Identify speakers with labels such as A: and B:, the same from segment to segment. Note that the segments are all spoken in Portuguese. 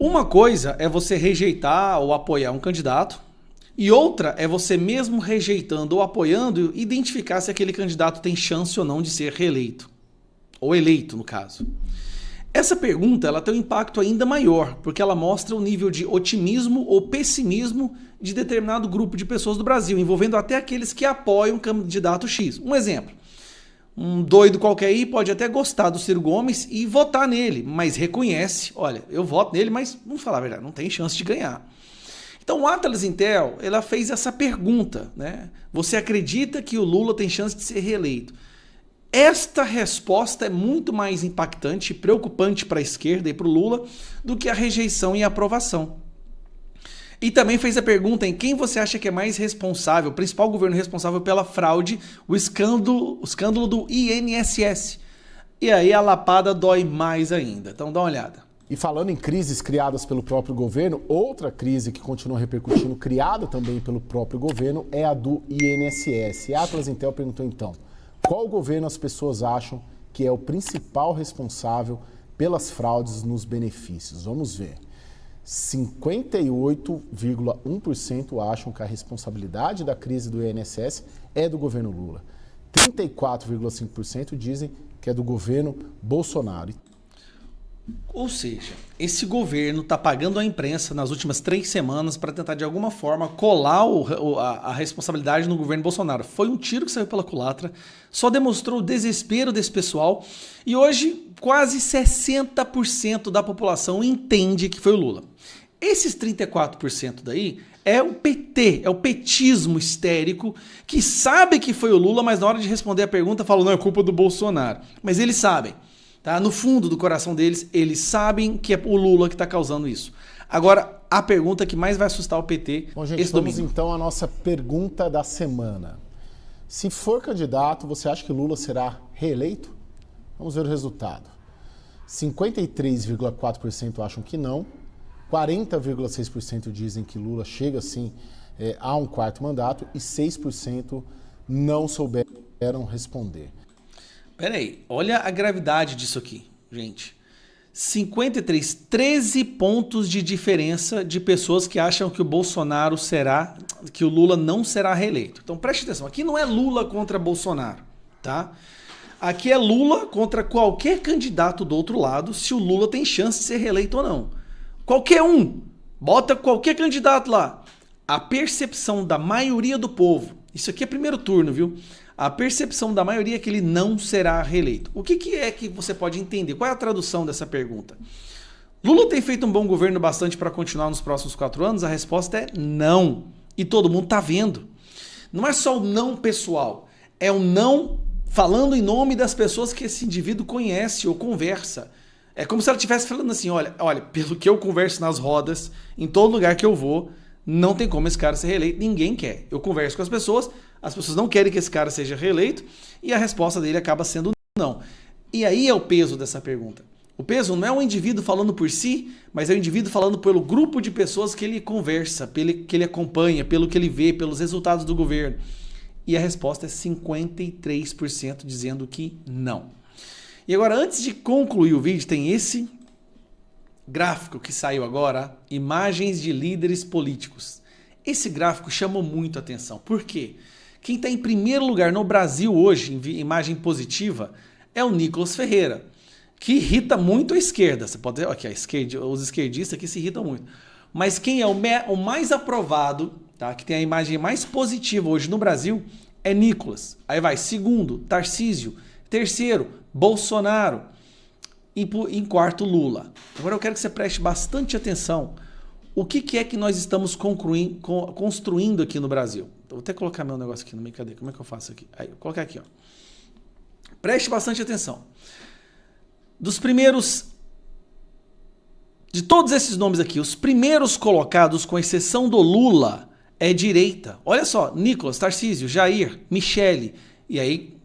A: Uma coisa é você rejeitar ou apoiar um candidato, e outra é você mesmo rejeitando ou apoiando identificar se aquele candidato tem chance ou não de ser reeleito, ou eleito no caso. Essa pergunta ela tem um impacto ainda maior, porque ela mostra o nível de otimismo ou pessimismo de determinado grupo de pessoas do Brasil, envolvendo até aqueles que apoiam o candidato X. Um exemplo. Um doido qualquer aí pode até gostar do Ciro Gomes e votar nele, mas reconhece, olha, eu voto nele, mas vamos falar a verdade, não tem chance de ganhar. Então o Atlas Intel, ela fez essa pergunta, né? Você acredita que o Lula tem chance de ser reeleito? Esta resposta é muito mais impactante e preocupante para a esquerda e para o Lula do que a rejeição e a aprovação. E também fez a pergunta em quem você acha que é mais responsável, o principal governo responsável pela fraude, o escândalo do INSS. E aí a lapada dói mais ainda. Então dá uma olhada.
B: E falando em crises criadas pelo próprio governo, outra crise que continua repercutindo, criada também pelo próprio governo, é a do INSS. E a Atlas Intel perguntou então, qual governo as pessoas acham que é o principal responsável pelas fraudes nos benefícios? Vamos ver. 58,1% acham que a responsabilidade da crise do INSS é do governo Lula. 34,5% dizem que é do governo Bolsonaro.
A: Ou seja, esse governo está pagando a imprensa nas últimas 3 semanas para tentar de alguma forma colar a responsabilidade no governo Bolsonaro. Foi um tiro que saiu pela culatra, só demonstrou o desespero desse pessoal e hoje quase 60% da população entende que foi o Lula. Esses 34% daí é o PT, é o petismo histérico que sabe que foi o Lula, mas na hora de responder a pergunta fala, não, é culpa do Bolsonaro. Mas eles sabem. Tá? No fundo do coração deles, eles sabem que é o Lula que está causando isso. Agora, a pergunta que mais vai assustar o PT
B: Bom, gente,
A: esse
B: vamos
A: domingo.
B: Então à nossa pergunta da semana. Se for candidato, você acha que Lula será reeleito? Vamos ver o resultado. 53,4% acham que não, 40,6% dizem que Lula chega sim a um 4º mandato e 6% não souberam responder.
A: Peraí, olha a gravidade disso aqui, gente. 13 pontos de diferença de pessoas que acham que o Bolsonaro será, que o Lula não será reeleito. Então preste atenção, aqui não é Lula contra Bolsonaro, tá? Aqui é Lula contra qualquer candidato do outro lado, se o Lula tem chance de ser reeleito ou não. Qualquer um, bota qualquer candidato lá. A percepção da maioria do povo, isso aqui é primeiro turno, viu? A percepção da maioria é que ele não será reeleito. O que é que você pode entender? Qual é a tradução dessa pergunta? Lula tem feito um bom governo bastante para continuar nos próximos 4 anos? A resposta é não. E todo mundo está vendo. Não é só o não pessoal, é o não falando em nome das pessoas que esse indivíduo conhece ou conversa. É como se ela estivesse falando assim, olha, pelo que eu converso nas rodas, em todo lugar que eu vou, não tem como esse cara ser reeleito, ninguém quer. Eu converso com as pessoas não querem que esse cara seja reeleito e a resposta dele acaba sendo não. E aí é o peso dessa pergunta. O peso não é um indivíduo falando por si, mas é o indivíduo falando pelo grupo de pessoas que ele conversa, que ele acompanha, pelo que ele vê, pelos resultados do governo. E a resposta é 53% dizendo que não. E agora, antes de concluir o vídeo, tem esse gráfico que saiu agora, imagens de líderes políticos. Esse gráfico chamou muito a atenção. Por quê? Quem está em primeiro lugar no Brasil hoje, em imagem positiva, é o Nicolas Ferreira, que irrita muito a esquerda. Você pode ver aqui, os esquerdistas aqui se irritam muito. Mas quem é o mais aprovado, tá? Que tem a imagem mais positiva hoje no Brasil, é Nicolas. Aí vai, segundo, Tarcísio. Terceiro, Bolsonaro. E em quarto, Lula. Agora eu quero que você preste bastante atenção. O que é que nós estamos construindo aqui no Brasil? Vou até colocar meu negócio aqui no meio. Cadê? Como é que eu faço aqui? Aí, vou colocar aqui, ó. Preste bastante atenção. De todos esses nomes aqui, os primeiros colocados, com exceção do Lula, é direita. Olha só, Nicolas, Tarcísio, Jair, Michele, e aí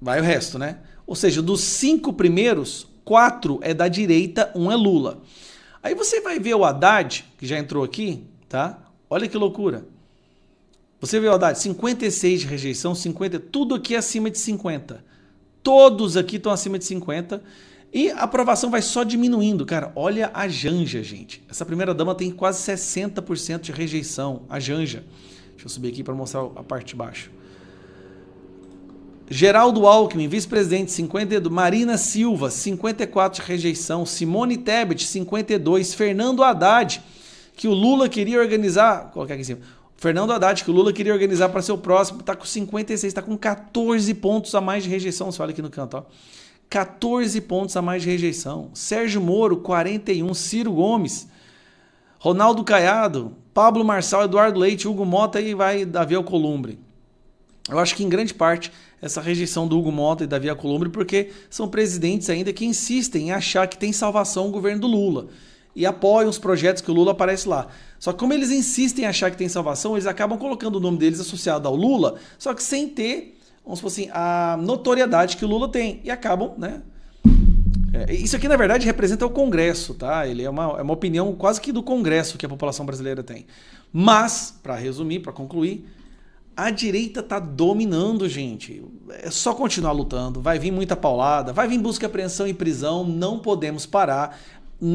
A: vai o resto, né? Ou seja, dos 5 primeiros, 4 é da direita, 1 é Lula. Aí você vai ver o Haddad, que já entrou aqui, tá? Olha que loucura. Você vê o Haddad, 56 de rejeição, 50, tudo aqui é acima de 50. Todos aqui estão acima de 50. E a aprovação vai só diminuindo. Cara, olha a Janja, gente. Essa primeira-dama tem quase 60% de rejeição. A Janja. Deixa eu subir aqui para mostrar a parte de baixo. Geraldo Alckmin, vice-presidente, 52. Marina Silva, 54% de rejeição. Simone Tebet, 52%. Fernando Haddad, que o Lula queria organizar... Vou colocar aqui em cima. Fernando Haddad, que o Lula queria organizar para ser o próximo, está com 56%. Está com 14 pontos a mais de rejeição. Você olha aqui no canto, ó. 14 pontos a mais de rejeição. Sérgio Moro, 41%. Ciro Gomes, Ronaldo Caiado, Pablo Marçal, Eduardo Leite, Hugo Mota e vai Davi Alcolumbre. Eu acho que em grande parte essa rejeição do Hugo Mota e Davi Alcolumbre porque são presidentes ainda que insistem em achar que tem salvação o governo do Lula e apoiam os projetos que o Lula aparece lá. Só que como eles insistem em achar que tem salvação, eles acabam colocando o nome deles associado ao Lula, só que sem ter, vamos supor assim, a notoriedade que o Lula tem. E acabam, né? Isso aqui, na verdade, representa o Congresso, tá? Ele é uma opinião quase que do Congresso que a população brasileira tem. Mas, para resumir, para concluir, a direita tá dominando, gente. É só continuar lutando. Vai vir muita paulada, vai vir busca, apreensão e prisão. Não podemos parar. Em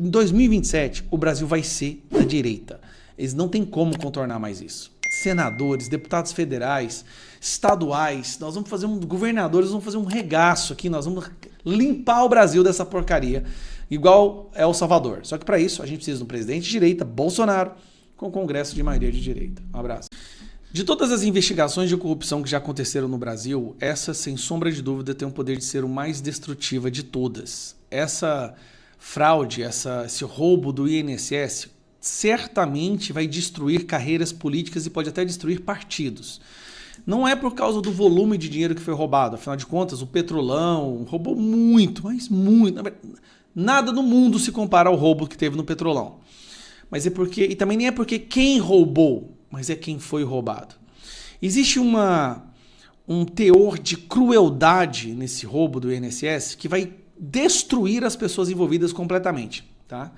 A: 2027, o Brasil vai ser da direita. Eles não têm como contornar mais isso. Senadores, deputados federais, estaduais, nós vamos fazer governadores vamos fazer um regaço aqui, nós vamos limpar o Brasil dessa porcaria, igual é o Salvador. Só que para isso a gente precisa de um presidente de direita, Bolsonaro, com congresso de maioria de direita. Um abraço. De todas as investigações de corrupção que já aconteceram no Brasil, essa, sem sombra de dúvida, tem o poder de ser o mais destrutiva de todas. Essa fraude, esse roubo do INSS certamente vai destruir carreiras políticas e pode até destruir partidos. Não é por causa do volume de dinheiro que foi roubado. Afinal de contas, o Petrolão roubou muito, mas muito. Nada no mundo se compara ao roubo que teve no Petrolão. Mas é porque, e também nem é porque quem roubou, mas é quem foi roubado. Existe um teor de crueldade nesse roubo do INSS que vai destruir as pessoas envolvidas completamente, tá?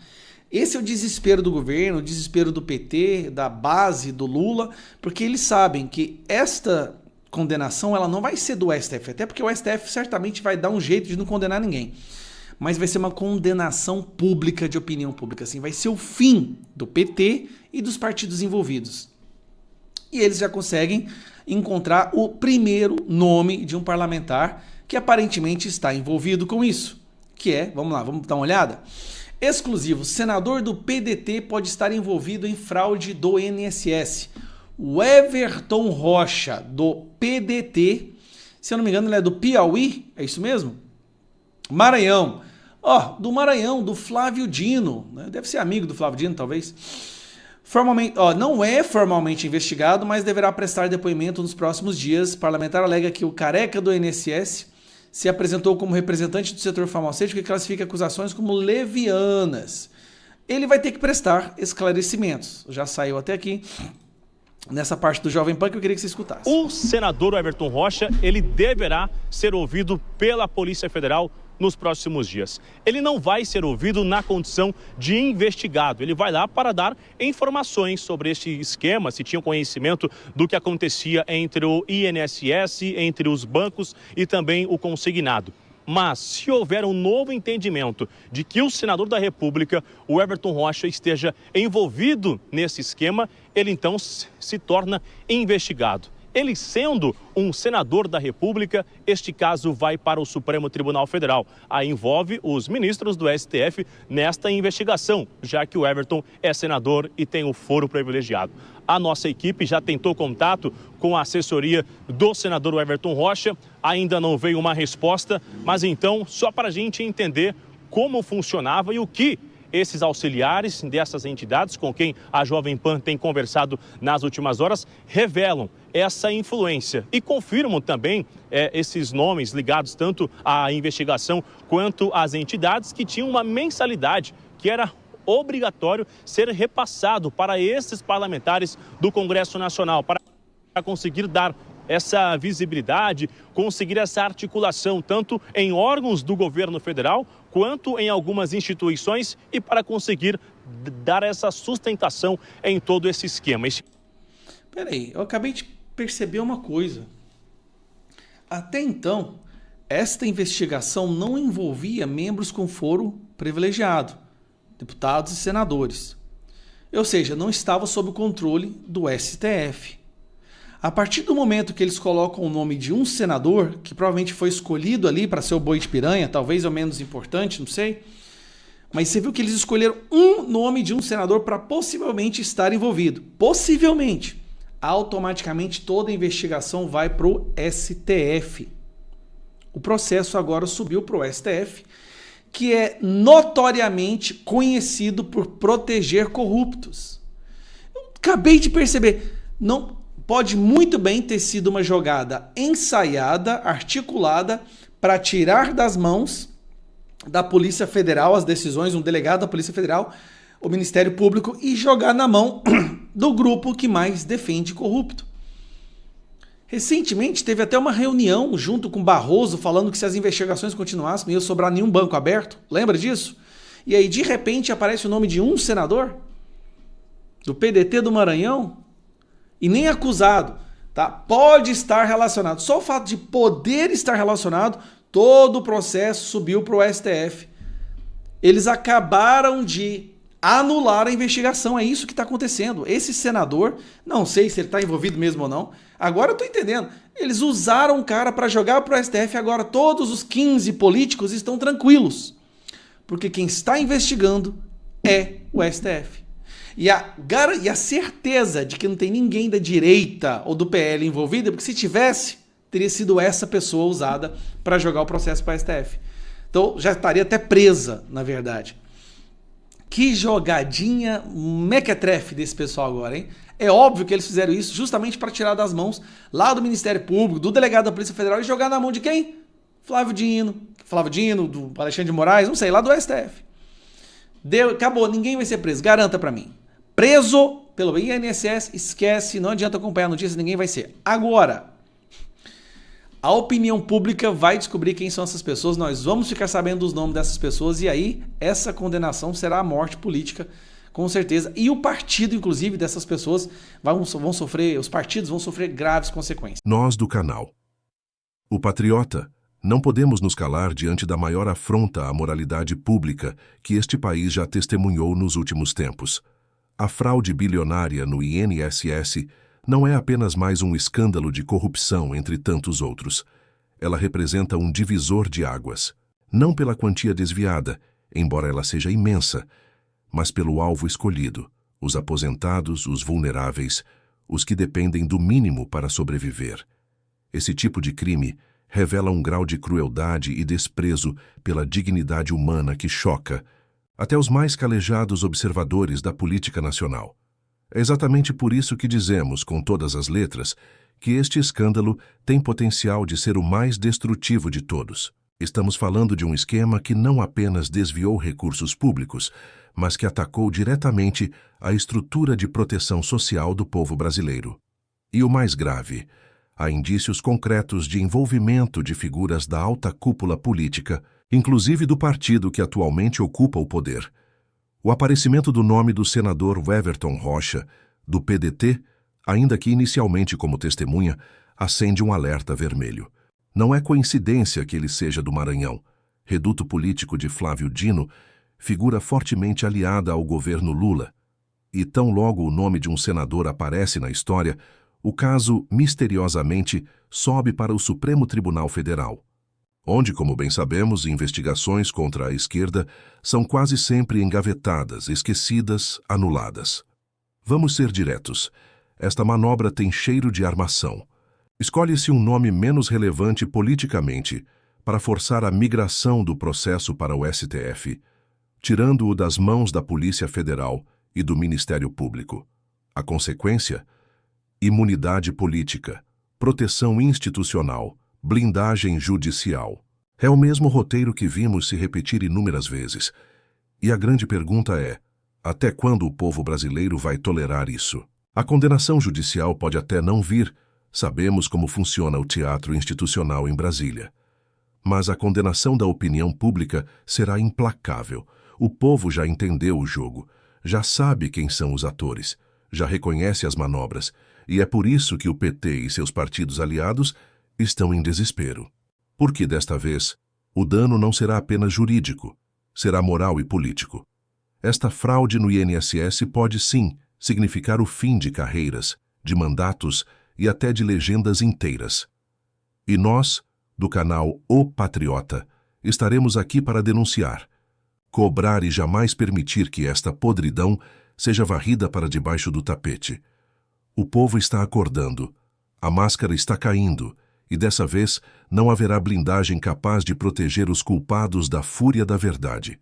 A: Esse é o desespero do governo, o desespero do PT, da base do Lula, porque eles sabem que esta condenação ela não vai ser do STF, até porque o STF certamente vai dar um jeito de não condenar ninguém. Mas vai ser uma condenação pública, de opinião pública, assim, vai ser o fim do PT e dos partidos envolvidos. E eles já conseguem encontrar o primeiro nome de um parlamentar que aparentemente está envolvido com isso, que é, vamos lá, vamos dar uma olhada? Exclusivo, senador do PDT pode estar envolvido em fraude do INSS. O Everton Rocha, do PDT, se eu não me engano ele é do Piauí, é isso mesmo? Maranhão. Do Maranhão, do Flávio Dino, né? Deve ser amigo do Flávio Dino, talvez. Formalmente, não é formalmente investigado, mas deverá prestar depoimento nos próximos dias. O parlamentar alega que o careca do INSS se apresentou como representante do setor farmacêutico e classifica acusações como levianas. Ele vai ter que prestar esclarecimentos. Já saiu até aqui, nessa parte do Jovem Pan, que eu queria que você escutasse.
C: O senador Everton Rocha, ele deverá ser ouvido pela Polícia Federal nos próximos dias. Ele não vai ser ouvido na condição de investigado. Ele vai lá para dar informações sobre este esquema, se tinha conhecimento do que acontecia entre o INSS, entre os bancos e também o consignado. Mas, se houver um novo entendimento de que o senador da República, o Everton Rocha, esteja envolvido nesse esquema, ele então se torna investigado. Ele sendo um senador da República, este caso vai para o Supremo Tribunal Federal. Aí envolve os ministros do STF nesta investigação, já que o Everton é senador e tem o foro privilegiado. A nossa equipe já tentou contato com a assessoria do senador Everton Rocha, ainda não veio uma resposta, mas então, só para a gente entender como funcionava e o que esses auxiliares dessas entidades com quem a Jovem Pan tem conversado nas últimas horas revelam essa influência e confirmam também esses nomes ligados tanto à investigação quanto às entidades que tinham uma mensalidade que era obrigatório ser repassado para esses parlamentares do Congresso Nacional para conseguir dar essa visibilidade, conseguir essa articulação tanto em órgãos do governo federal quanto em algumas instituições e para conseguir dar essa sustentação em todo esse esquema.
A: Peraí, eu acabei de perceber uma coisa. Até então, esta investigação não envolvia membros com foro privilegiado, deputados e senadores. Ou seja, não estava sob o controle do STF. A partir do momento que eles colocam o nome de um senador, que provavelmente foi escolhido ali para ser o boi de piranha, talvez é o menos importante, não sei, mas você viu que eles escolheram um nome de um senador para possivelmente estar envolvido. Possivelmente. Automaticamente toda a investigação vai para o STF. O processo agora subiu para o STF, que é notoriamente conhecido por proteger corruptos. Eu acabei de perceber, não pode muito bem ter sido uma jogada ensaiada, articulada, para tirar das mãos da Polícia Federal as decisões, um delegado da Polícia Federal, o Ministério Público, e jogar na mão do grupo que mais defende corrupto. Recentemente teve até uma reunião junto com Barroso falando que se as investigações continuassem não ia sobrar nenhum banco aberto. Lembra disso? E aí de repente aparece o nome de um senador do PDT do Maranhão e nem acusado, tá? Pode estar relacionado. Só o fato de poder estar relacionado, todo o processo subiu para o STF. Eles acabaram de anular a investigação, é isso que está acontecendo. Esse senador, não sei se ele está envolvido mesmo ou não, agora eu estou entendendo. Eles usaram o cara para jogar para o STF, agora todos os 15 políticos estão tranquilos, porque quem está investigando é o STF. E a certeza de que não tem ninguém da direita ou do PL envolvido, porque se tivesse, teria sido essa pessoa usada para jogar o processo para o STF. Então já estaria até presa, na verdade. Que jogadinha mequetrefe desse pessoal agora, hein? É óbvio que eles fizeram isso justamente para tirar das mãos lá do Ministério Público, do delegado da Polícia Federal e jogar na mão de quem? Flávio Dino, do Alexandre de Moraes, não sei, lá do STF. Acabou, ninguém vai ser preso, garanta para mim. Preso pelo INSS, esquece, não adianta acompanhar a notícia, ninguém vai ser. Agora, a opinião pública vai descobrir quem são essas pessoas, nós vamos ficar sabendo dos nomes dessas pessoas e aí essa condenação será a morte política, com certeza. E o partido, inclusive, dessas pessoas vão sofrer, os partidos vão sofrer graves consequências.
D: Nós do canal O Patriota não podemos nos calar diante da maior afronta à moralidade pública que este país já testemunhou nos últimos tempos. A fraude bilionária no INSS não é apenas mais um escândalo de corrupção entre tantos outros. Ela representa um divisor de águas. Não pela quantia desviada, embora ela seja imensa, mas pelo alvo escolhido, os aposentados, os vulneráveis, os que dependem do mínimo para sobreviver. Esse tipo de crime revela um grau de crueldade e desprezo pela dignidade humana que choca até os mais calejados observadores da política nacional. É exatamente por isso que dizemos, com todas as letras, que este escândalo tem potencial de ser o mais destrutivo de todos. Estamos falando de um esquema que não apenas desviou recursos públicos, mas que atacou diretamente a estrutura de proteção social do povo brasileiro. E o mais grave, há indícios concretos de envolvimento de figuras da alta cúpula política, inclusive do partido que atualmente ocupa o poder. O aparecimento do nome do senador Weverton Rocha, do PDT, ainda que inicialmente como testemunha, acende um alerta vermelho. Não é coincidência que ele seja do Maranhão, reduto político de Flávio Dino, figura fortemente aliada ao governo Lula. E tão logo o nome de um senador aparece na história, o caso, misteriosamente, sobe para o Supremo Tribunal Federal, onde, como bem sabemos, investigações contra a esquerda são quase sempre engavetadas, esquecidas, anuladas. Vamos ser diretos. Esta manobra tem cheiro de armação. Escolhe-se um nome menos relevante politicamente para forçar a migração do processo para o STF, tirando-o das mãos da Polícia Federal e do Ministério Público. A consequência? Imunidade política, proteção institucional, blindagem judicial. É o mesmo roteiro que vimos se repetir inúmeras vezes. E a grande pergunta é: até quando o povo brasileiro vai tolerar isso? A condenação judicial pode até não vir, sabemos como funciona o teatro institucional em Brasília. Mas a condenação da opinião pública será implacável. O povo já entendeu o jogo, já sabe quem são os atores, já reconhece as manobras, e é por isso que o PT e seus partidos aliados estão em desespero. Porque, desta vez, o dano não será apenas jurídico, será moral e político. Esta fraude no INSS pode, sim, significar o fim de carreiras, de mandatos e até de legendas inteiras. E nós, do canal O Patriota, estaremos aqui para denunciar, cobrar e jamais permitir que esta podridão seja varrida para debaixo do tapete. O povo está acordando, a máscara está caindo, e dessa vez não haverá blindagem capaz de proteger os culpados da fúria da verdade.